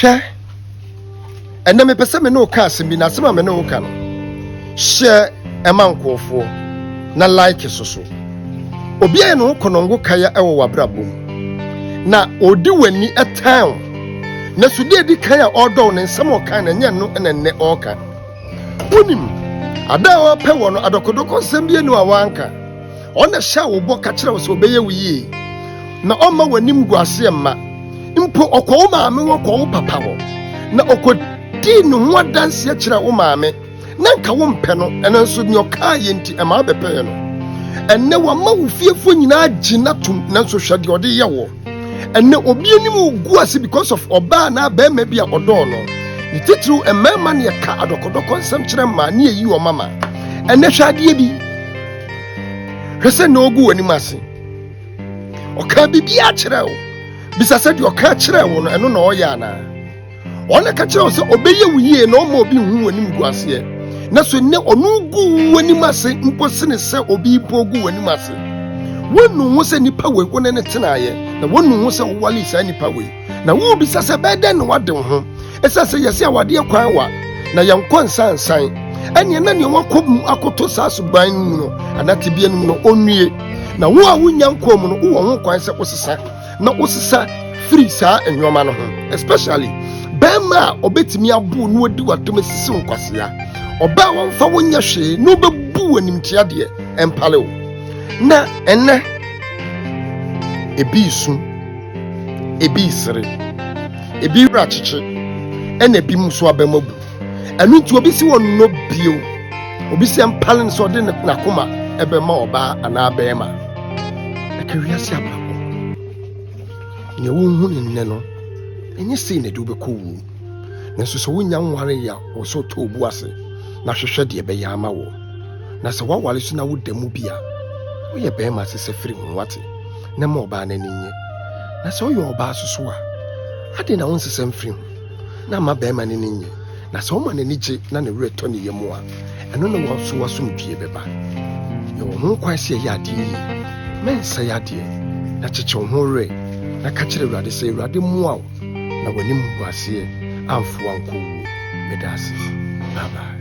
hwɛ ɛnna me pese me no ka asɛm bi na asɛm a me no ka no hyɛ ɛma nkɔɔfoɔ na like so obi a no konongo kaya ɛwɔ wabrabom na odi wani ɛtan na sudi edi kan a ɔdɔ ne nsɛm ɔka na nyɛ no na nnɛ ɔka wonim ada a ɔpɛ wɔ no adɔkodɔkɔ nsɛm bi enu a wanka ɔna hyɛ wo bɔ ka kyerɛ wo sɛ obɛyɛ wo yie na ɔma w'anim gu ase mma mpo ɔkɔ wo maame wɔ kɔ wo papa wɔ na ɔkɔdi ne ho adanse kyerɛ wo maame na nka wo mpɛ no ɛno nso ne ɔka yɛ nti ɛma abɛpɛɛ no ɛnɛ wama wo fiefo nyinaa gyina tum na nso hwɛ deɛ ɔde yɛ wɔ ɛnɛ obi anim gu ase because of ɔbaa na bɛrima bi a ɔdɔɔ no ne titiriw mmarima ne yɛka adɔkɔdɔkɔ nsɛm kyerɛ mmaa ne yɛyi wɔ mama ɛnɛ hwɛ adeɛ bi hwɛ sɛ na ɔgu w'anim ase ɔka biribiara kyerɛ wo bisa sɛ deɛ ɔka kyerɛ wo no ɛno na ɔyɛ anaa ɔna ka kyerɛ wo sɛ ɔbɛyɛ wo yie na ɔma obi hu w'anim gu aseɛ na so ne ɔno gu w'anim ase mpo sene sɛ obi mpo gu w'anim ase wonu ho sɛ nipa wei wo ne tenaeɛ na wonu ho sɛ wowale saa nipa wei na wo bisa sɛ bɛdɛn na wade wo ho ɛsɛ sɛ yɛsɛ awadeɛ kwan wa na yɛnkɔ nsansan ɛneɛ na neɛ wakɔ mu akoto saa suban no mu no anate bia no mu no ɔnnue na wo a wonya nkɔ mu no wowɔ ho kwan sɛ wosesa na wosesa firi saa nneɔma no ho especially bɛrima a ɔbɛtumi abo na wadi watom asisi nkwasea ɔbaa wɔmfa wonyɛ hwee na wobɛbu w'animtia deɛ ɛmpale wo na ɛnɛ ebi su ebi sere ebi wura kyekye ɛna ebi mu so abɛmabu ɛno nti obi si wɔn no bio obi si ɛmpale no sɛ ɔde n'akoma ɛbɛma ɔbaa anaa bɛrima ɛka wiase abrabɔ nea wɔnhu ne nnɛ no ɛnyɛ sei na de wobɛkɔ wu nanso sɛ wonya nware yɛ a wɔ sɛ ɔtɔ obu ase na hwehwɛ deɛ ɛbɛyɛ ama wɔ na sɛ woawale so na woda mu bi a woyɛ bɛrima ase sɛ firi ho wate na ma ɔbaa n'ani nye na sɛ woyɛ ɔbaa soso a ade na wo nsesɛ mfiri ho na ma bɛrima n'ani nye na sɛ woma n'ani gye na ne werɛ tɔ ne yɛ mu a ɛno na wɔso wasomdwie bɛba yɛwɔ ho kwan sɛ ɛyɛ adeɛ yi mɛnsɛe adeɛ na kyekye wo ho werɛ na ka kyerɛ Awurade sɛ Awurade mmoa wo na w'anim gu aseɛ amfoa nkɔ wuo meda ase bye bye.